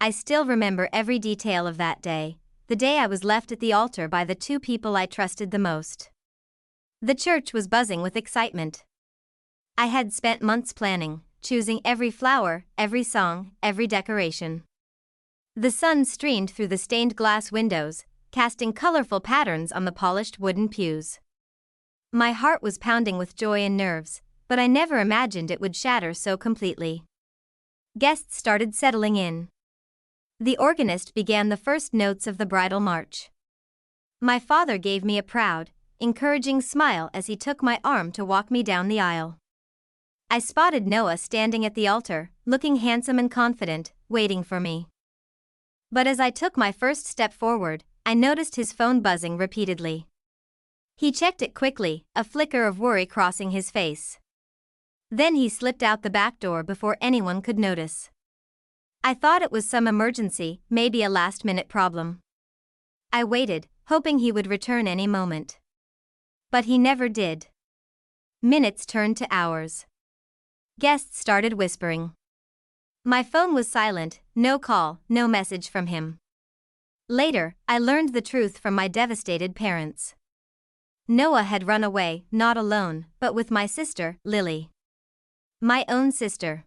I still remember every detail of that day, the day I was left at the altar by the two people I trusted the most. The church was buzzing with excitement. I had spent months planning, choosing every flower, every song, every decoration. The sun streamed through the stained glass windows, casting colorful patterns on the polished wooden pews. My heart was pounding with joy and nerves, but I never imagined it would shatter so completely. Guests started settling in. The organist began the first notes of the bridal march. My father gave me a proud, encouraging smile as he took my arm to walk me down the aisle. I spotted Noah standing at the altar, looking handsome and confident, waiting for me. But as I took my first step forward, I noticed his phone buzzing repeatedly. He checked it quickly, a flicker of worry crossing his face. Then he slipped out the back door before anyone could notice. I thought it was some emergency, maybe a last-minute problem. I waited, hoping he would return any moment. But he never did. Minutes turned to hours. Guests started whispering. My phone was silent, no call, no message from him. Later, I learned the truth from my devastated parents. Noah had run away, not alone, but with my sister, Lily. My own sister.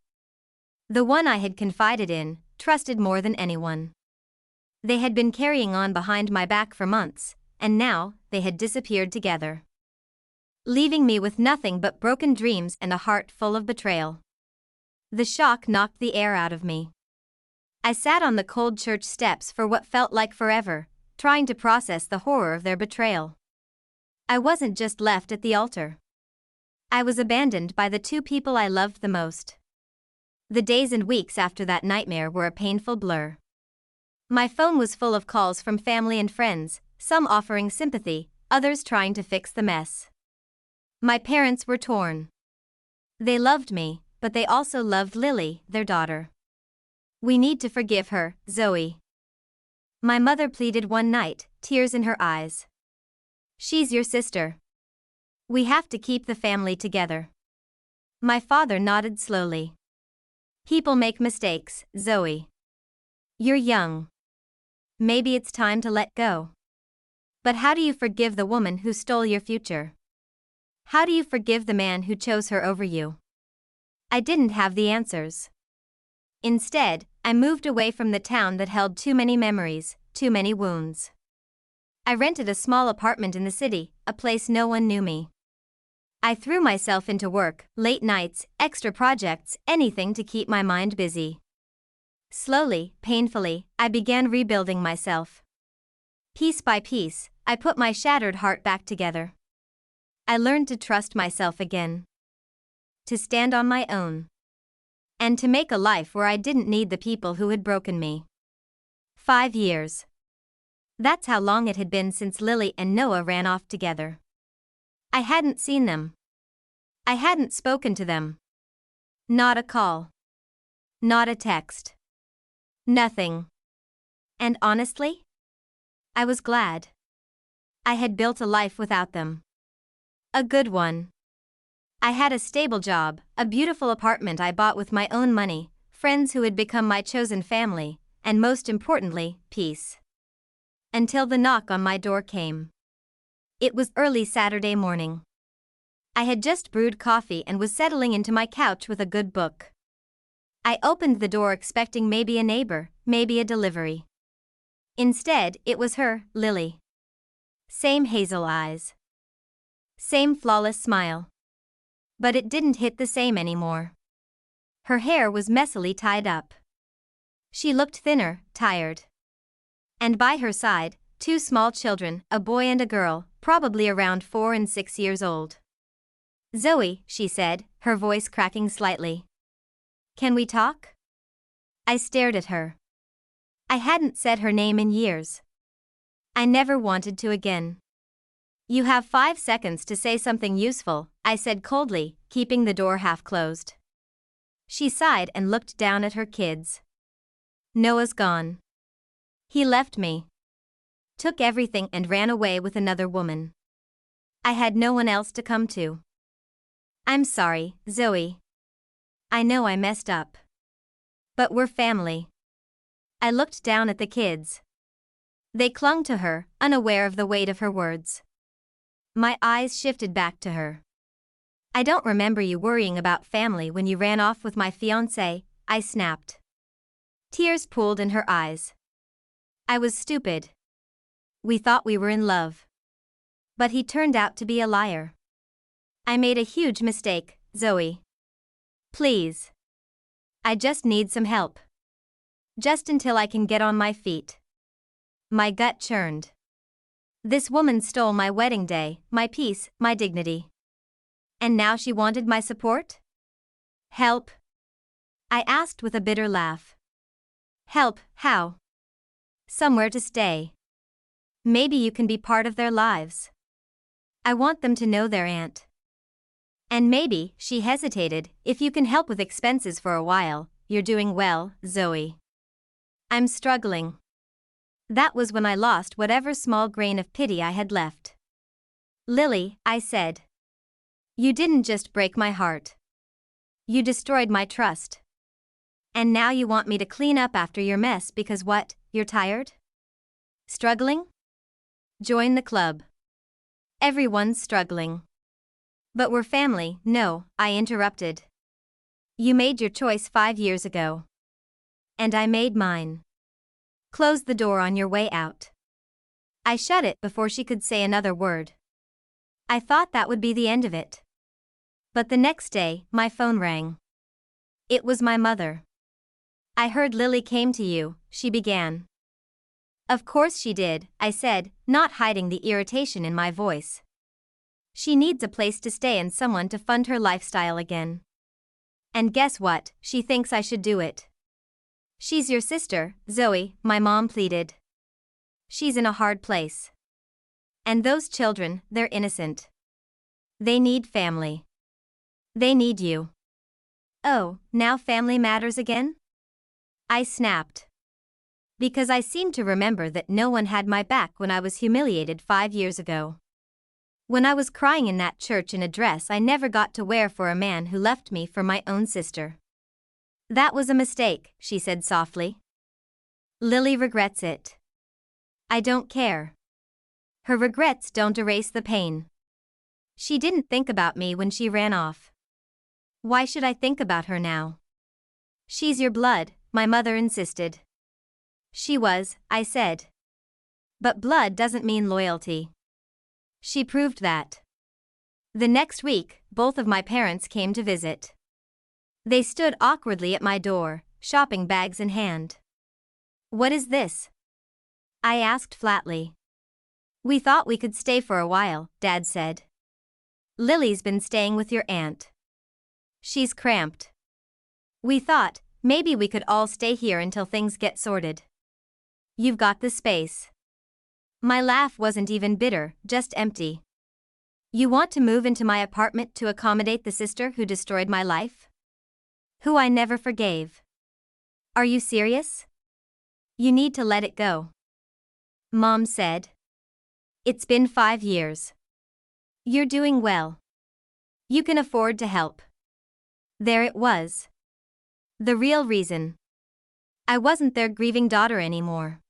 The one I had confided in, trusted more than anyone. They had been carrying on behind my back for months, and now, they had disappeared together, leaving me with nothing but broken dreams and a heart full of betrayal. The shock knocked the air out of me. I sat on the cold church steps for what felt like forever, trying to process the horror of their betrayal. I wasn't just left at the altar. I was abandoned by the two people I loved the most. The days and weeks after that nightmare were a painful blur. My phone was full of calls from family and friends, some offering sympathy, others trying to fix the mess. My parents were torn. They loved me, but they also loved Lily, their daughter. We need to forgive her, Zoe. My mother pleaded one night, tears in her eyes. She's your sister. We have to keep the family together. My father nodded slowly. People make mistakes, Zoe. You're young. Maybe it's time to let go. But how do you forgive the woman who stole your future? How do you forgive the man who chose her over you? I didn't have the answers. Instead, I moved away from the town that held too many memories, too many wounds. I rented a small apartment in the city, a place no one knew me. I threw myself into work, late nights, extra projects, anything to keep my mind busy. Slowly, painfully, I began rebuilding myself. Piece by piece, I put my shattered heart back together. I learned to trust myself again. To stand on my own. And to make a life where I didn't need the people who had broken me. 5 years. That's how long it had been since Lily and Noah ran off together. I hadn't seen them. I hadn't spoken to them. Not a call. Not a text. Nothing. And honestly, I was glad. I had built a life without them. A good one. I had a stable job, a beautiful apartment I bought with my own money, friends who had become my chosen family, and most importantly, peace. Until the knock on my door came. It was early Saturday morning. I had just brewed coffee and was settling into my couch with a good book. I opened the door expecting maybe a neighbor, maybe a delivery. Instead, it was her, Lily. Same hazel eyes. Same flawless smile. But it didn't hit the same anymore. Her hair was messily tied up. She looked thinner, tired. And by her side, 2 small children, a boy and a girl, probably around 4 and 6 years old. Zoe, she said, her voice cracking slightly. Can we talk? I stared at her. I hadn't said her name in years. I never wanted to again. You have 5 seconds to say something useful, I said coldly, keeping the door half closed. She sighed and looked down at her kids. Noah's gone. He left me. Took everything and ran away with another woman. I had no one else to come to. I'm sorry, Zoe. I know I messed up. But we're family. I looked down at the kids. They clung to her, unaware of the weight of her words. My eyes shifted back to her. I don't remember you worrying about family when you ran off with my fiancé, I snapped. Tears pooled in her eyes. I was stupid. We thought we were in love. But he turned out to be a liar. I made a huge mistake, Zoe. Please. I just need some help. Just until I can get on my feet. My gut churned. This woman stole my wedding day, my peace, my dignity. And now she wanted my support? Help? I asked with a bitter laugh. Help, how? Somewhere to stay. Maybe you can be part of their lives. I want them to know their aunt. And maybe, she hesitated, if you can help with expenses for a while, you're doing well, Zoe. I'm struggling. That was when I lost whatever small grain of pity I had left. Lily, I said. You didn't just break my heart. You destroyed my trust. And now you want me to clean up after your mess because what, you're tired? Struggling? Join the club. Everyone's struggling. But we're family, no, I interrupted. You made your choice 5 years ago. And I made mine. Close the door on your way out. I shut it before she could say another word. I thought that would be the end of it. But the next day, my phone rang. It was my mother. I heard Lily came to you, she began. Of course she did, I said, not hiding the irritation in my voice. She needs a place to stay and someone to fund her lifestyle again. And guess what, she thinks I should do it. She's your sister, Zoe, my mom pleaded. She's in a hard place. And those children, they're innocent. They need family. They need you. Oh, now family matters again? I snapped. Because I seemed to remember that no one had my back when I was humiliated 5 years ago. When I was crying in that church in a dress I never got to wear for a man who left me for my own sister. That was a mistake, she said softly. Lily regrets it. I don't care. Her regrets don't erase the pain. She didn't think about me when she ran off. Why should I think about her now? She's your blood, my mother insisted. She was, I said. But blood doesn't mean loyalty. She proved that. The next week, both of my parents came to visit. They stood awkwardly at my door, shopping bags in hand. What is this? I asked flatly. We thought we could stay for a while, Dad said. Lily's been staying with your aunt. She's cramped. We thought, maybe we could all stay here until things get sorted. You've got the space. My laugh wasn't even bitter, just empty. You want to move into my apartment to accommodate the sister who destroyed my life? Who I never forgave. Are you serious? You need to let it go. Mom said. It's been 5 years. You're doing well. You can afford to help. There it was. The real reason. I wasn't their grieving daughter anymore.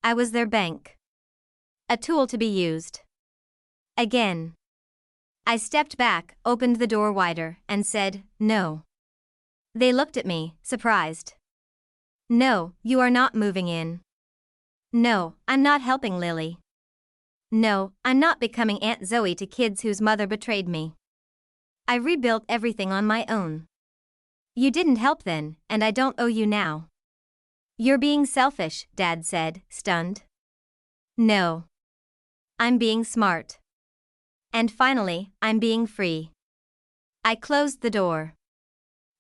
I was their bank. A tool to be used. Again. I stepped back, opened the door wider, and said, no. They looked at me, surprised. No, you are not moving in. No, I'm not helping Lily. No, I'm not becoming Aunt Zoe to kids whose mother betrayed me. I rebuilt everything on my own. You didn't help then, and I don't owe you now. You're being selfish, Dad said, stunned. No. I'm being smart. And finally, I'm being free. I closed the door.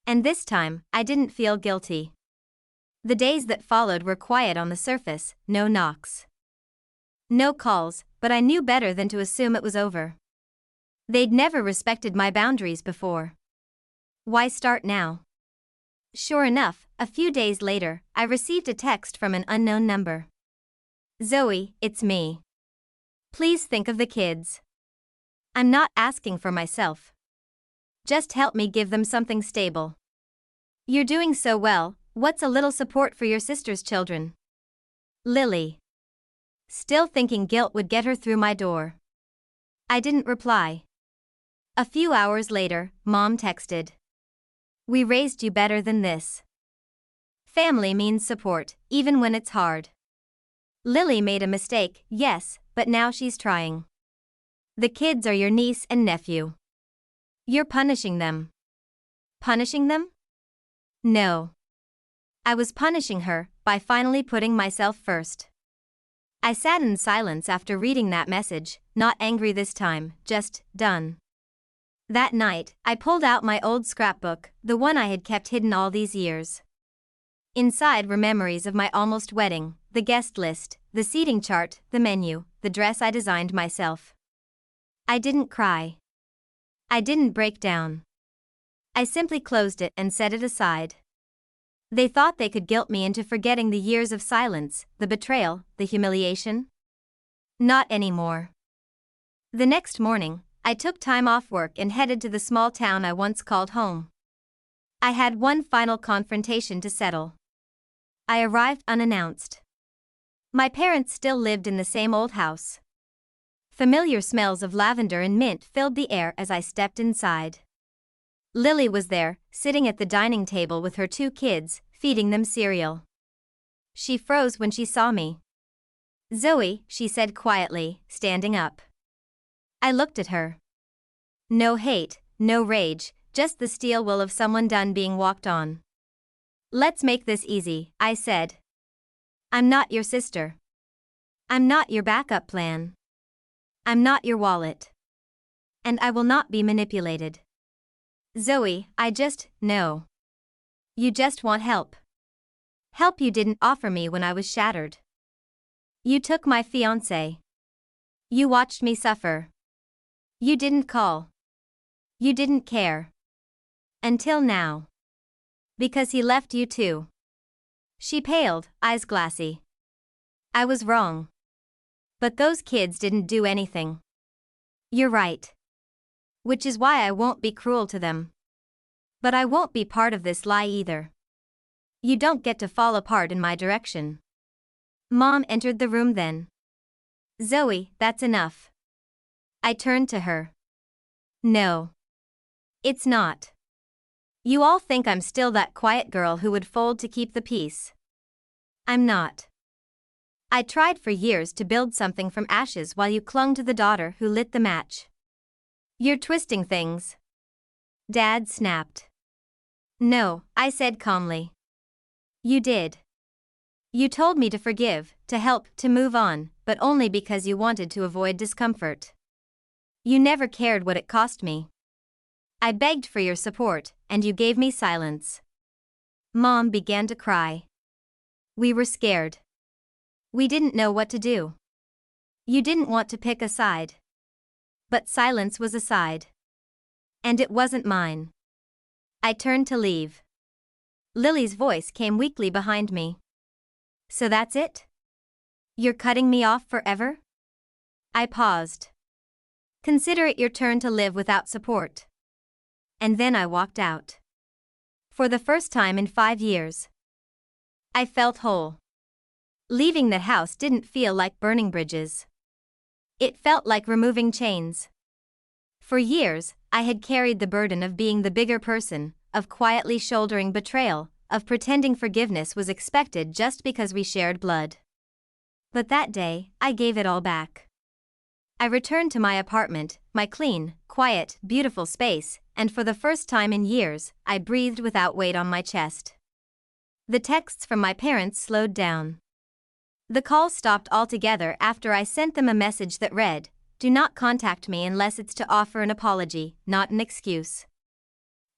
And this time, I didn't feel guilty. The days that followed were quiet on the surface, no knocks. No calls, but I knew better than to assume it was over. They'd never respected my boundaries before. Why start now? Sure enough, a few days later, I received a text from an unknown number. Zoe, it's me. Please think of the kids. I'm not asking for myself. Just help me give them something stable. You're doing so well, What's a little support for your sister's children? Lily. Still thinking guilt would get her through my door. I didn't reply. A few hours later, Mom texted. We raised you better than this. Family means support, even when it's hard. Lily made a mistake, yes, but now she's trying. The kids are your niece and nephew. You're punishing them. Punishing them? No. I was punishing her by finally putting myself first. I sat in silence after reading that message, not angry this time, just done. That night, I pulled out my old scrapbook, the one I had kept hidden all these years. Inside were memories of my almost wedding, the guest list, the seating chart, the menu, the dress I designed myself. I didn't cry. I didn't break down. I simply closed it and set it aside. They thought they could guilt me into forgetting the years of silence, the betrayal, the humiliation. Not anymore. The next morning, I took time off work and headed to the small town I once called home. I had one final confrontation to settle. I arrived unannounced. My parents still lived in the same old house. Familiar smells of lavender and mint filled the air as I stepped inside. Lily was there, sitting at the dining table with her 2 kids, feeding them cereal. She froze when she saw me. Zoe, she said quietly, standing up. I looked at her. No hate, no rage, just the steel will of someone done being walked on. Let's make this easy, I said. I'm not your sister. I'm not your backup plan. I'm not your wallet. And I will not be manipulated. Zoe, I just know. You just want help. Help you didn't offer me when I was shattered. You took my fiancé. You watched me suffer. You didn't call. You didn't care. Until now. Because he left you too. She paled, eyes glassy. I was wrong. But those kids didn't do anything. You're right. Which is why I won't be cruel to them. But I won't be part of this lie either. You don't get to fall apart in my direction. Mom entered the room then. Zoe, that's enough. I turned to her. No. It's not. You all think I'm still that quiet girl who would fold to keep the peace. I'm not. I tried for years to build something from ashes while you clung to the daughter who lit the match. You're twisting things. Dad snapped. No, I said calmly. You did. You told me to forgive, to help, to move on, but only because you wanted to avoid discomfort. You never cared what it cost me. I begged for your support, and you gave me silence. Mom began to cry. We were scared. We didn't know what to do. You didn't want to pick a side. But silence was a side. And it wasn't mine. I turned to leave. Lily's voice came weakly behind me. So that's it? You're cutting me off forever? I paused. Consider it your turn to live without support. And then I walked out. For the first time in 5 years. I felt whole. Leaving that house didn't feel like burning bridges. It felt like removing chains. For years, I had carried the burden of being the bigger person, of quietly shouldering betrayal, of pretending forgiveness was expected just because we shared blood. But that day, I gave it all back. I returned to my apartment, my clean, quiet, beautiful space, and for the first time in years, I breathed without weight on my chest. The texts from my parents slowed down. The calls stopped altogether after I sent them a message that read, "Do not contact me unless it's to offer an apology, not an excuse.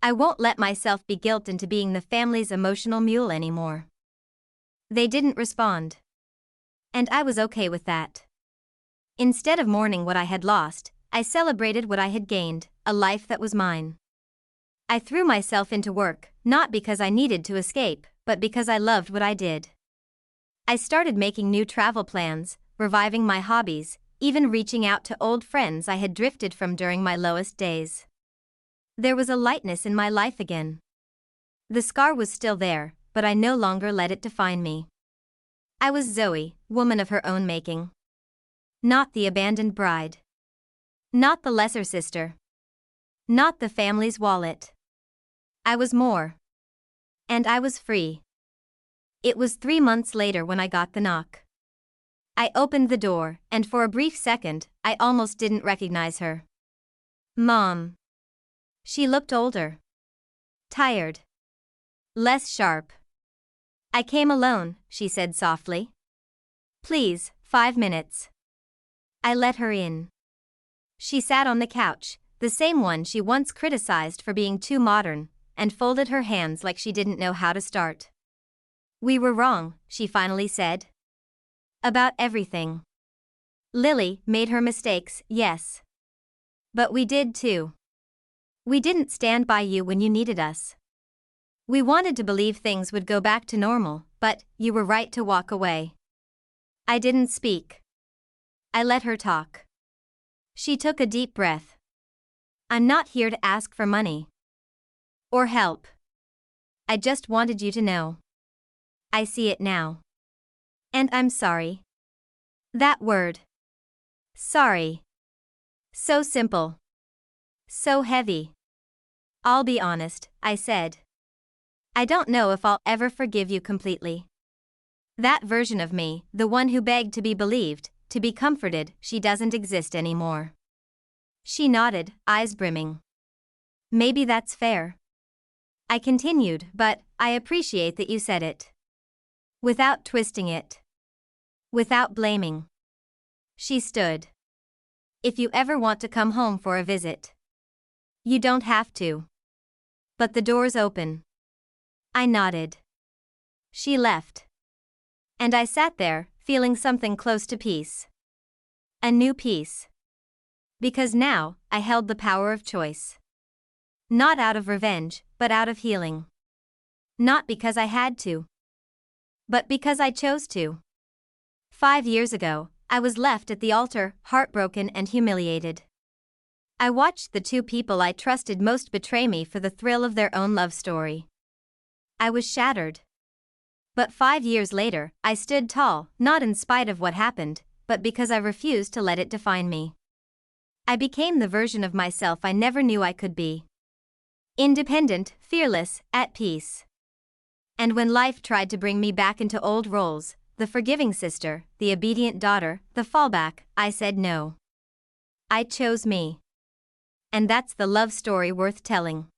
I won't let myself be guilted into being the family's emotional mule anymore." They didn't respond. And I was okay with that. Instead of mourning what I had lost, I celebrated what I had gained, a life that was mine. I threw myself into work, not because I needed to escape, but because I loved what I did. I started making new travel plans, reviving my hobbies, even reaching out to old friends I had drifted from during my lowest days. There was a lightness in my life again. The scar was still there, but I no longer let it define me. I was Zoe, woman of her own making. Not the abandoned bride. Not the lesser sister. Not the family's wallet. I was more. And I was free. It was 3 months later when I got the knock. I opened the door, and for a brief second, I almost didn't recognize her. Mom. She looked older. Tired. Less sharp. I came alone, she said softly. Please, 5 minutes. I let her in. She sat on the couch, the same one she once criticized for being too modern, and folded her hands like she didn't know how to start. We were wrong, she finally said. About everything. Lily made her mistakes, yes. But we did too. We didn't stand by you when you needed us. We wanted to believe things would go back to normal, but you were right to walk away. I didn't speak. I let her talk. She took a deep breath. I'm not here to ask for money. Or help. I just wanted you to know. I see it now. And I'm sorry. That word. Sorry. So simple. So heavy. I'll be honest, I said. I don't know if I'll ever forgive you completely. That version of me, the one who begged to be believed, to be comforted, she doesn't exist anymore. She nodded, eyes brimming. Maybe that's fair. I continued, but I appreciate that you said it. Without twisting it. Without blaming. She stood. If you ever want to come home for a visit. You don't have to. But the door's open. I nodded. She left. And I sat there, feeling something close to peace. A new peace. Because now, I held the power of choice. Not out of revenge, but out of healing. Not because I had to. But because I chose to. 5 years ago, I was left at the altar, heartbroken and humiliated. I watched the two people I trusted most betray me for the thrill of their own love story. I was shattered. But 5 years later, I stood tall, not in spite of what happened, but because I refused to let it define me. I became the version of myself I never knew I could be. Independent, fearless, at peace. And when life tried to bring me back into old roles, the forgiving sister, the obedient daughter, the fallback, I said no. I chose me. And that's the love story worth telling.